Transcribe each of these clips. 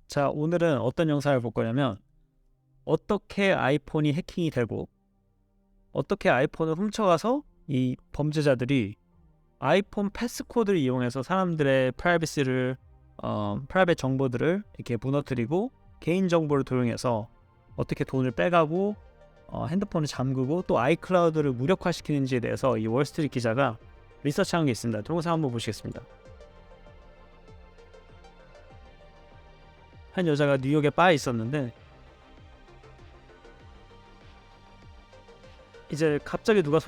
자, 오늘은 어떤 영상을 볼 거냐면 어떻게 아이폰이 해킹이 되고 어떻게 아이폰을 훔쳐가서 이 범죄자들이 아이폰 패스코드를 이용해서 사람들의 프라이빗 정보들을 이렇게 무너뜨리고 개인 정보를 도용해서 어떻게 돈을 빼가고 핸드폰을 잠그고 또 아이클라우드를 무력화시키는지에 대해서 이 월스트리트 기자가 리서치한 게 있습니다. 동영상 한번 보시겠습니다. 한 여자가 뉴욕에 바에 있었는데 이제 갑자기 누가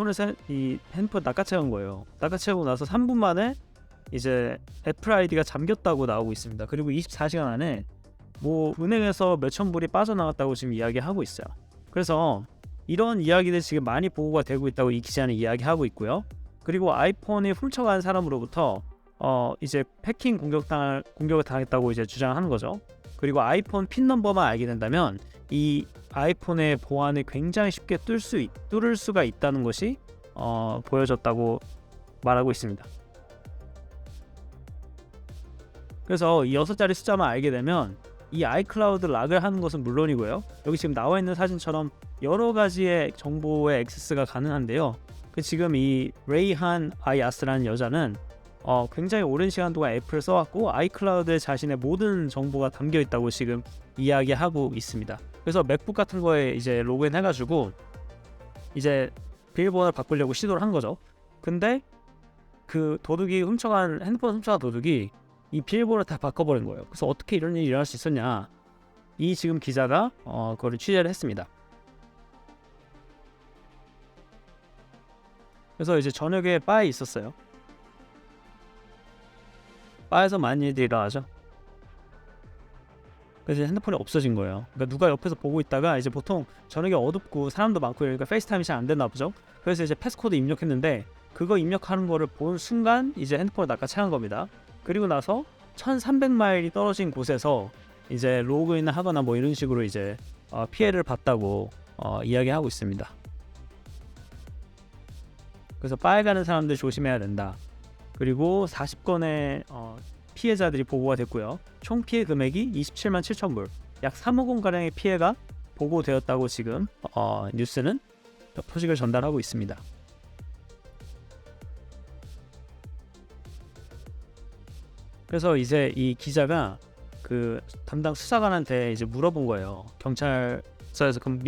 이 핸드폰 낚아채운 거예요. 낚아채고 나서 3분 만에 이제 애플 아이디가 잠겼다고 나오고 있습니다. 그리고 24시간 안에 뭐 은행에서 몇천 불이 빠져나갔다고 지금 이야기하고 있어요. 그래서 이런 이야기들 지금 많이 보고가 되고 있다고 이 기자는 이야기하고 있고요. 그리고 아이폰이 훔쳐간 사람으로부터 이제 해킹 공격을 당했다고 이제 주장하는 거죠. 그리고 아이폰 핀 넘버만 알게 된다면 이 아이폰의 보안을 굉장히 쉽게 뚫을 수가 있다는 것이 보여졌다고 말하고 있습니다. 그래서 이 6자리 숫자만 알게 되면 이 아이클라우드 락을 하는 것은 물론이고요. 여기 지금 나와 있는 사진처럼 여러 가지의 정보의 액세스가 가능한데요. 지금 이 레이한 아이아스라는 여자는 굉장히 오랜 시간 동안 애플을 써왔고 아이클라우드에 자신의 모든 정보가 담겨 있다고 지금 이야기하고 있습니다. 그래서 맥북 같은 거에 이제 로그인 해가지고 이제 비밀번호를 바꾸려고 시도를 한 거죠. 근데 그 핸드폰 훔쳐간 도둑이 이 비밀번호를 다 바꿔버린 거예요. 그래서 어떻게 이런 일이 일어날 수 있었냐, 이 지금 기자가 그거를 취재를 했습니다. 그래서 이제 저녁에 바에 있었어요. 바에서 많은 일들이 일어나죠. 그래서 핸드폰이 없어진 거예요. 그러니까 누가 옆에서 보고 있다가 이제 보통 저녁에 어둡고 사람도 많고 이러니까 페이스타임이 잘 안 됐나 보죠. 그래서 이제 패스코드 입력했는데 그거 입력하는 거를 본 순간 이제 핸드폰을 낚아채는 겁니다. 그리고 나서 1300마일이 떨어진 곳에서 이제 로그인을 하거나 뭐 이런 식으로 이제 피해를 봤다고 이야기하고 있습니다. 그래서 바에 가는 사람들 조심해야 된다. 그리고 40건의 피해자들이 보고가 됐고요. 총 피해 금액이 27만 7천 불, 약 3억 원가량의 피해가 보고되었다고 지금 뉴스는 소식을 전달하고 있습니다. 그래서 이제 이 기자가 그 담당 수사관한테 이제 물어본 거예요. 경찰서에서 그럼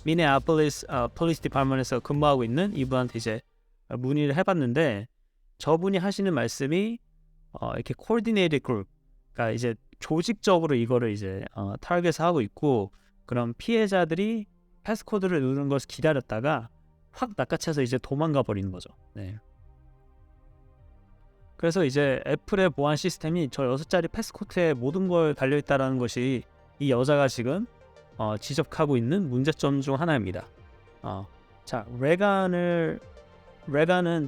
미네아폴리스 폴리스 디파먼트에서 근무하고 있는 이분한테 이제 문의를 해봤는데 저분이 하시는 말씀이 이렇게 코디네이티드 그룹, 그러니까 이제 조직적으로 이거를 이제 타겟을 하고 있고, 그럼 피해자들이 패스코드를 누르는 것을 기다렸다가 확 낚아채서 이제 도망가 버리는 거죠. 네. 그래서 이제 애플의 보안 시스템이 저 6자리 패스코드에 모든 걸 달려있다라는 것이 이 여자가 지금 지적하고 있는 문제점 중 하나입니다. 자, 레간은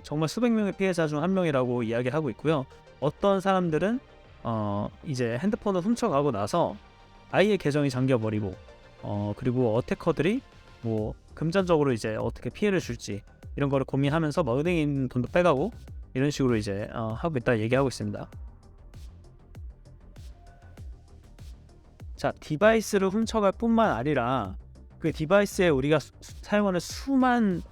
정말 수백 명의 피해자 중 한 명이라고 이야기하고 있고요. 어떤 사람들은 이제 핸드폰을 훔쳐가고 나서 아이의 계정이 잠겨버리고 그리고 어태커들이 뭐 금전적으로 이제 어떻게 피해를 줄지 이런 거를 고민하면서 뭐 은행에 있는 돈도 빼가고 이런 식으로 이제 하고 있다 얘기하고 있습니다. 자, 디바이스를 훔쳐갈 뿐만 아니라 그 디바이스에 우리가 사용하는 수만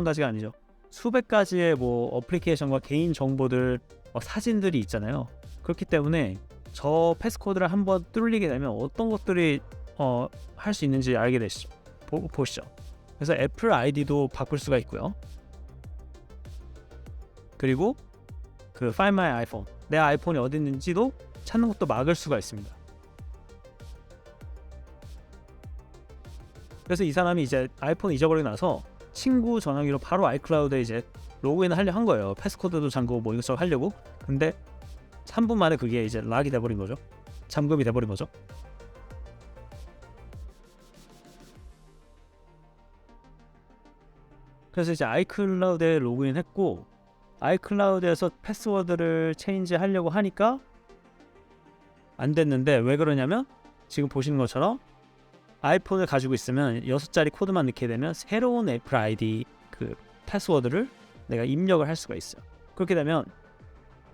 가지가 아니죠. 수백 가지의 뭐 어플리케이션과 개인 정보들, 사진들이 있잖아요. 그렇기 때문에 저 패스코드를 한번 뚫리게 되면 어떤 것들이 할 수 있는지 알게 되시죠. 보시죠. 그래서 애플 아이디도 바꿀 수가 있고요. 그리고 그 Find My iPhone, 내 아이폰이 어디 있는지도 찾는 것도 막을 수가 있습니다. 그래서 이 사람이 이제 아이폰 잊어버리고 나서 친구 전화기로 바로 아이클라우드에 이제 로그인을 하려 한 거예요. 패스코드도 잠그고 뭐 이것저것 하려고. 근데 3분 만에 그게 이제 락이 돼버린 거죠. 잠금이 돼버린 거죠. 그래서 이제 아이클라우드에 로그인했고 아이클라우드에서 패스워드를 체인지 하려고 하니까 안 됐는데, 왜 그러냐면 지금 보시는 것처럼 아이폰을 가지고 있으면 6자리 코드만 넣게 되면 새로운 애플 아이디 그 패스워드를 내가 입력을 할 수가 있어요. 그렇게 되면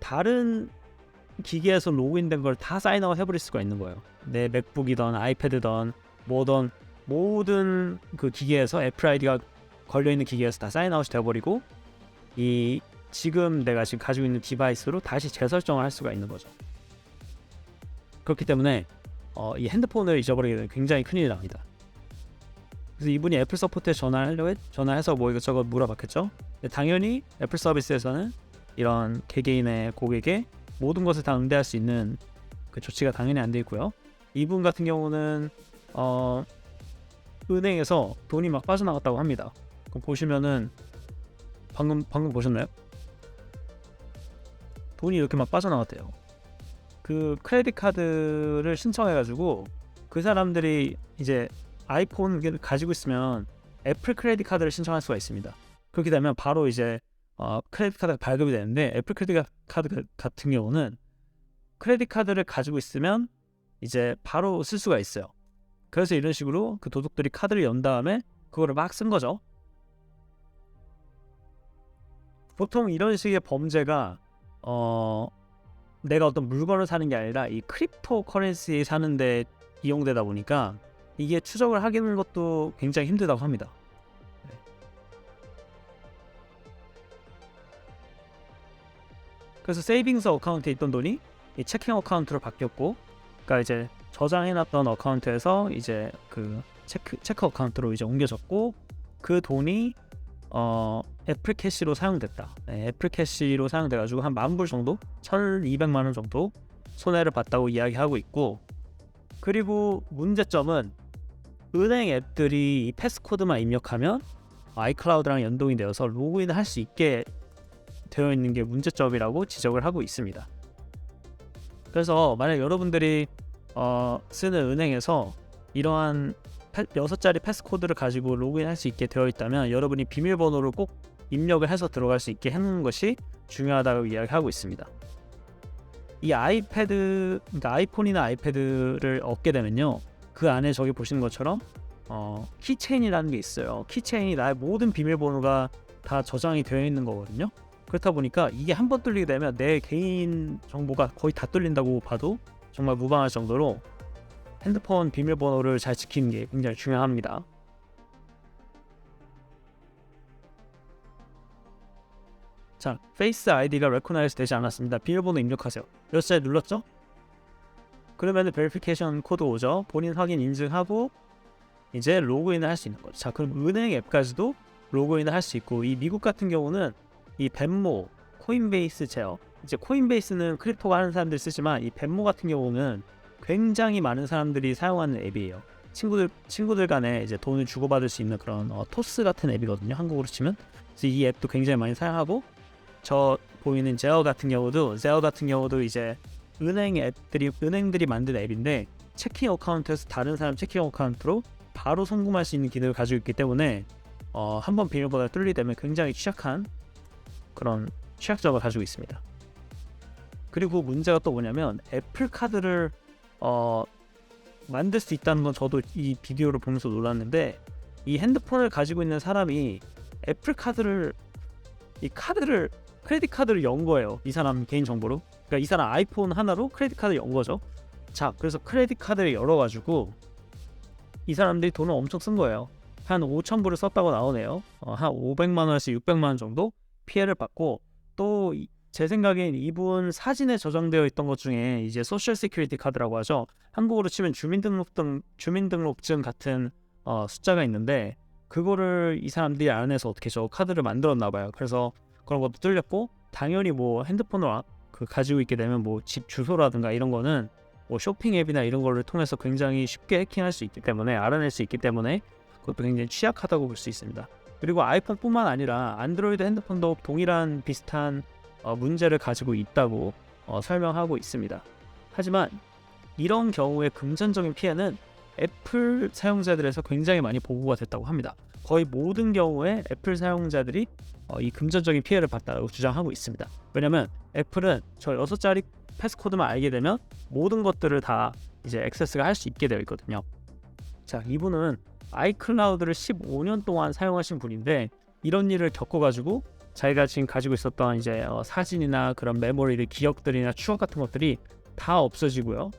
다른 기기에서 로그인된 걸 다 사인아웃 해버릴 수가 있는 거예요. 내 맥북이던 아이패드던 뭐던 모든 그 기기에서 애플 아이디가 걸려있는 기기에서 다 사인아웃이 되어버리고 이 지금 내가 지금 가지고 있는 디바이스로 다시 재설정을 할 수가 있는 거죠. 그렇기 때문에 이 핸드폰을 잊어버리게 되면 굉장히 큰일이 납니다. 그래서 이분이 애플 서포트에 전화해서 뭐 이것저것 물어봤겠죠. 당연히 애플 서비스에서는 이런 개개인의 고객의 모든 것을 다 응대할 수 있는 그 조치가 당연히 안 돼 있고요. 이분 같은 경우는 은행에서 돈이 막 빠져나갔다고 합니다. 그럼 보시면은 방금 보셨나요? 돈이 이렇게 막 빠져나갔대요. 그 크레딧 카드를 신청해가지고 그 사람들이 이제 아이폰을 가지고 있으면 애플 크레딧 카드를 신청할 수가 있습니다. 그렇게 되면 바로 이제 크레딧 카드가 발급이 되는데 애플 크레딧 카드 같은 경우는 크레딧 카드를 가지고 있으면 이제 바로 쓸 수가 있어요. 그래서 이런 식으로 그 도둑들이 카드를 연 다음에 그거를 막 쓴 거죠. 보통 이런 식의 범죄가 내가 어떤 물건을 사는 게 아니라 이 크립토 커런시 사는데 이용되다 보니까 이게 추적을 하는 것도 굉장히 힘들다고 합니다. 그래서 세이빙스 어카운트에 있던 돈이 이 체킹 어카운트로 바뀌었고, 그러니까 이제 저장해놨던 어카운트에서 이제 그 체크 어카운트로 이제 옮겨졌고, 그 돈이 애플 캐시로 사용됐다. 애플 캐시로 사용돼가지고 한 10,000불 정도, 1,200만 원 정도 손해를 봤다고 이야기하고 있고, 그리고 문제점은 은행 앱들이 이 패스코드만 입력하면 아이클라우드랑 연동이 되어서 로그인을 할 수 있게 되어 있는 게 문제점이라고 지적을 하고 있습니다. 그래서 만약 여러분들이 쓰는 은행에서 이러한 6자리 패스코드를 가지고 로그인할 수 있게 되어 있다면 여러분이 비밀번호를 꼭 입력을 해서 들어갈 수 있게 해놓는 것이 중요하다고 이야기하고 있습니다. 이 그러니까 아이폰이나 아이패드를 얻게 되면요, 그 안에 저기 보시는 것처럼 키체인이라는 게 있어요. 키체인이 나의 모든 비밀번호가 다 저장이 되어 있는 거거든요. 그렇다 보니까 이게 한번 뚫리게 되면 내 개인 정보가 거의 다 뚫린다고 봐도 정말 무방할 정도로 핸드폰 비밀번호를 잘 지키는 게 굉장히 중요합니다. 자, 페이스 아이디가 레코나이즈 되지 않았습니다. 비밀번호 입력하세요. 몇 살 눌렀죠? 그러면 베리피케이션 코드 오죠. 본인 확인 인증하고 이제 로그인을 할 수 있는 거죠. 자, 그럼 은행 앱까지도 로그인을 할 수 있고, 이 미국 같은 경우는 이 벤모, 코인베이스 제어, 이제 코인베이스는 크립토가 하는 사람들이 쓰지만 이 벤모 같은 경우는 굉장히 많은 사람들이 사용하는 앱이에요. 친구들 간에 이제 돈을 주고받을 수 있는 그런 토스 같은 앱이거든요. 한국으로 치면. 그래서 이 앱도 굉장히 많이 사용하고, 저 보이는 제어 같은 경우도 이제 은행들이 만든 앱인데 체킹 어카운트에서 다른 사람 체킹 어카운트로 바로 송금할 수 있는 기능을 가지고 있기 때문에 한번 비밀번호가 뚫리되면 굉장히 취약한 그런 취약점을 가지고 있습니다. 그리고 문제가 또 뭐냐면 애플 카드를 만들 수 있다는 건 저도 이 비디오를 보면서 놀랐는데, 이 핸드폰을 가지고 있는 사람이 애플 카드를 크레딧 카드를 연 거예요. 이 사람 개인 정보로. 그러니까 이 사람 아이폰 하나로 크레딧 카드를 연 거죠. 자, 그래서 크레딧 카드를 열어가지고 이 사람들이 돈을 엄청 쓴 거예요. 한 5,000불을 썼다고 나오네요. 한 500만 원에서 600만 원 정도 피해를 받고, 또 제 생각엔 이분 사진에 저장되어 있던 것 중에 이제 소셜 시큐리티 카드라고 하죠. 한국으로 치면 주민등록증 같은 숫자가 있는데, 그거를 이 사람들이 알아내서 어떻게 저 카드를 만들었나 봐요. 그래서 그런 것도 뚫렸고, 당연히 뭐 핸드폰을 가지고 있게 되면 뭐 집 주소라든가 이런 거는 뭐 쇼핑 앱이나 이런 거를 통해서 굉장히 쉽게 해킹할 수 있기 때문에, 알아낼 수 있기 때문에 그것도 굉장히 취약하다고 볼 수 있습니다. 그리고 아이폰뿐만 아니라 안드로이드 핸드폰도 동일한 비슷한 문제를 가지고 있다고 설명하고 있습니다. 하지만 이런 경우의 금전적인 피해는 애플 사용자들에서 굉장히 많이 보고가 됐다고 합니다. 거의 모든 경우에 애플 사용자들이 이 금전적인 피해를 봤다고 주장하고 있습니다. 왜냐면 애플은 저 6자리 패스코드만 알게 되면 모든 것들을 다 이제 액세스가 할 수 있게 되어 있거든요. 자, 이분은 아이클라우드를 15년 동안 사용하신 분인데 이런 일을 겪어가지고 자기가 지금 가지고 있었던 이제 사진이나 그런 메모리들, 기억들이나 추억 같은 것들이 다 없어지고요.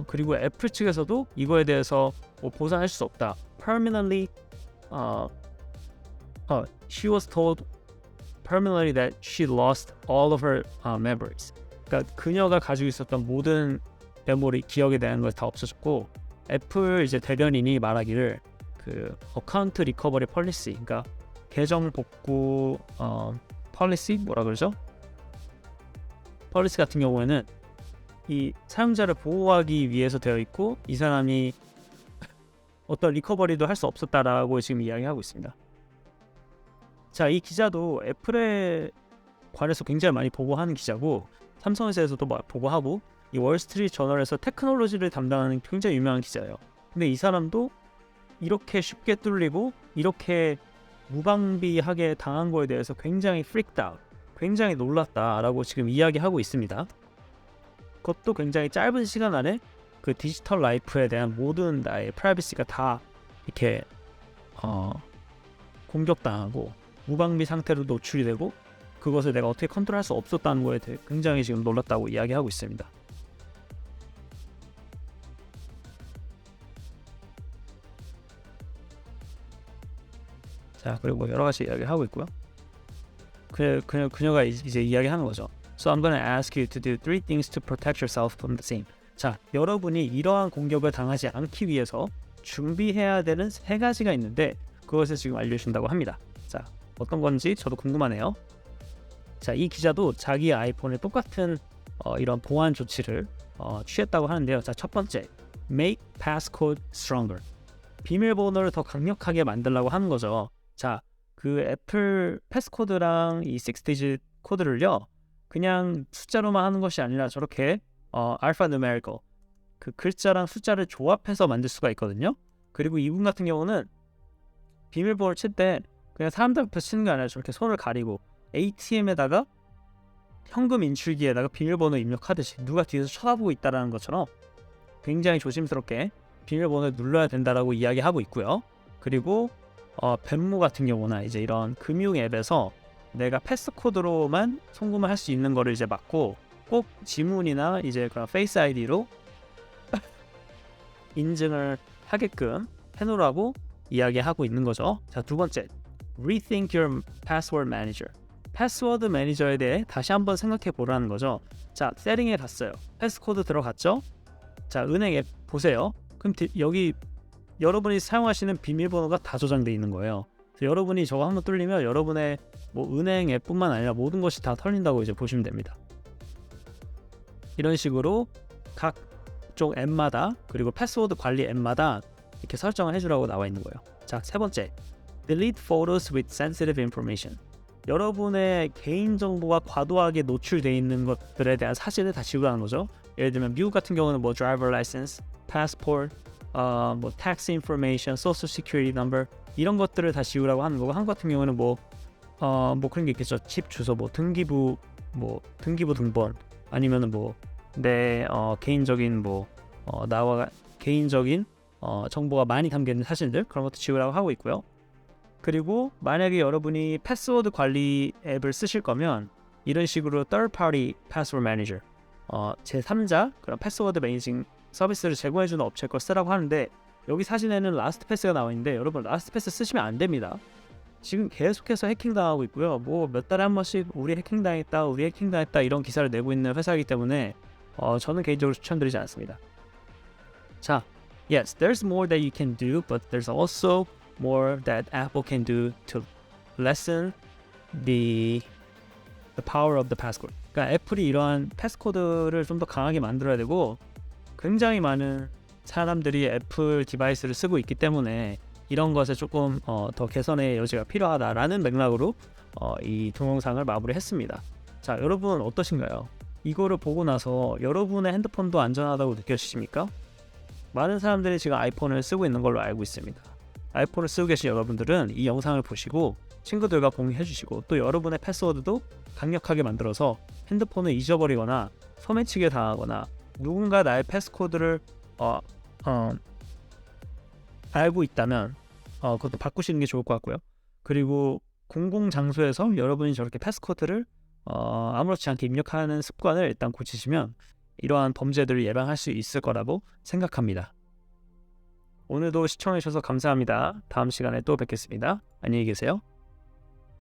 그리고 애플 측에서도 이거에 대해서 뭐 보상할 수 없다. Permanently, she was told permanently that she lost all of her memories. 그러니까 그녀가 가지고 있었던 모든 메모리, 기억에 대한 걸 다 없어졌고, 애플 이제 대변인이 말하기를 그 어카운트 리커버리 폴리시, 그러니까 계정 복구 폴리시 뭐라 그러죠? 폴리시 같은 경우에는 이 사용자를 보호하기 위해서 되어 있고, 이 사람이 어떤 리커버리도 할 수 없었다라고 지금 이야기하고 있습니다. 자, 이 기자도 애플에 관해서 굉장히 많이 보고하는 기자고, 삼성에서도 보고하고, 이 월스트리트 저널에서 테크놀로지를 담당하는 굉장히 유명한 기자예요. 근데 이 사람도 이렇게 쉽게 뚫리고 이렇게 무방비하게 당한 거에 대해서 굉장히 freaked out, 굉장히 놀랐다라고 지금 이야기하고 있습니다. 그것도 굉장히 짧은 시간 안에 그 디지털 라이프에 대한 모든 나의 프라이버시가 다 이렇게 공격당하고 무방비 상태로 노출이 되고, 그것을 내가 어떻게 컨트롤할 수 없었다는 거에 대해 굉장히 지금 놀랐다고 이야기하고 있습니다. 자, 그리고 여러 가지 이야기를 하고 있고요. 그녀가 이제 이야기하는 거죠. So I'm gonna ask you to do 3 things to protect yourself from the same. 자, 여러분이 이러한 공격을 당하지 않기 위해서 준비해야 되는 3가지가 있는데, 그것을 지금 알려준다고 합니다. 자, 어떤 건지 저도 궁금하네요. 자, 이 기자도 자기 아이폰에 똑같은 이런 보안 조치를 취했다고 하는데요. 자, 첫 번째, make passcode stronger. 비밀번호를 더 강력하게 만들라고 하는 거죠. 자, 그 애플 패스코드랑 이 6디짓 코드를요, 그냥 숫자로만 하는 것이 아니라 저렇게 알파 누메리컬, 그 글자랑 숫자를 조합해서 만들 수가 있거든요. 그리고 이분 같은 경우는 비밀번호를 칠 때 그냥 사람들 앞에서 치는 게 아니라 저렇게 손을 가리고 ATM에다가 현금 인출기에다가 비밀번호 입력하듯이 누가 뒤에서 쳐다보고 있다는 것처럼 굉장히 조심스럽게 비밀번호를 눌러야 된다라고 이야기하고 있고요. 그리고 벤무 같은 경우나 이제 이런 금융 앱에서 내가 패스코드로만 송금을 할 수 있는 거를 이제 막고, 꼭 지문이나 이제 그런 페이스 아이디로 인증을 하게끔 해놓으라고 이야기하고 있는 거죠. 자, 두 번째, rethink your password manager. 패스워드 매니저에 대해 다시 한번 생각해 보라는 거죠. 자, 세팅에 갔어요. 패스코드 들어갔죠? 자, 은행 앱 보세요. 그럼 여기 여러분이 사용하시는 비밀번호가 다 저장되어 있는 거예요. 그래서 여러분이 저거 한번 뚫리면 여러분의 뭐 은행 앱뿐만 아니라 모든 것이 다 털린다고 이제 보시면 됩니다. 이런 식으로 각종 앱마다, 그리고 패스워드 관리 앱마다 이렇게 설정을 해주라고 나와 있는 거예요. 자, 세 번째, delete photos with sensitive information. 여러분의 개인정보가 과도하게 노출되어 있는 것들에 대한 사진을 다 지우라는 거죠. 예를 들면 미국 같은 경우는 뭐 driver license, passport, 뭐 tax information, social security number, 이런 것들을 다 지우라고 하는 거고, 한국 같은 경우는 뭐 그런 게 있겠죠. 집 주소, 뭐 등기부 등본, 아니면은 뭐 내 개인적인 나와 개인적인 정보가 많이 담겨있는 사진들, 그런 것도 지우라고 하고 있고요. 그리고 만약에 여러분이 패스워드 관리 앱을 쓰실 거면 이런 식으로 third party password manager, 제3자 그런 패스워드 매니징 서비스를 제공해주는 업체 걸 쓰라고 하는데, 여기 사진에는 라스트패스가 나와 있는데 여러분 라스트패스 쓰시면 안 됩니다. 지금 계속해서 해킹당하고 있고요. 뭐 몇 달에 한 번씩 우리 해킹당했다 이런 기사를 내고 있는 회사이기 때문에 저는 개인적으로 추천드리지 않습니다. 자, yes, there's more that you can do, but there's also more that Apple can do to lessen the power of the passcode. 그러니까 애플이 이러한 패스코드를 좀 더 강하게 만들어야 되고, 굉장히 많은 사람들이 애플 디바이스를 쓰고 있기 때문에 이런 것에 조금 더 개선의 여지가 필요하다라는 맥락으로 이 동영상을 마무리했습니다. 자, 여러분 어떠신가요? 이거를 보고 나서 여러분의 핸드폰도 안전하다고 느껴지십니까? 많은 사람들이 지금 아이폰을 쓰고 있는 걸로 알고 있습니다. 아이폰을 쓰고 계신 여러분들은 이 영상을 보시고 친구들과 공유해 주시고, 또 여러분의 패스워드도 강력하게 만들어서 핸드폰을 잊어버리거나 소매치기 당하거나 누군가 나의 패스코드를 알고 있다면 그것도 바꾸시는 게 좋을 것 같고요. 그리고 공공 장소에서 여러분이 저렇게 패스코드를 아무렇지 않게 입력하는 습관을 일단 고치시면 이러한 범죄들을 예방할 수 있을 거라고 생각합니다. 오늘도 시청해 주셔서 감사합니다. 다음 시간에 또 뵙겠습니다. 안녕히 계세요.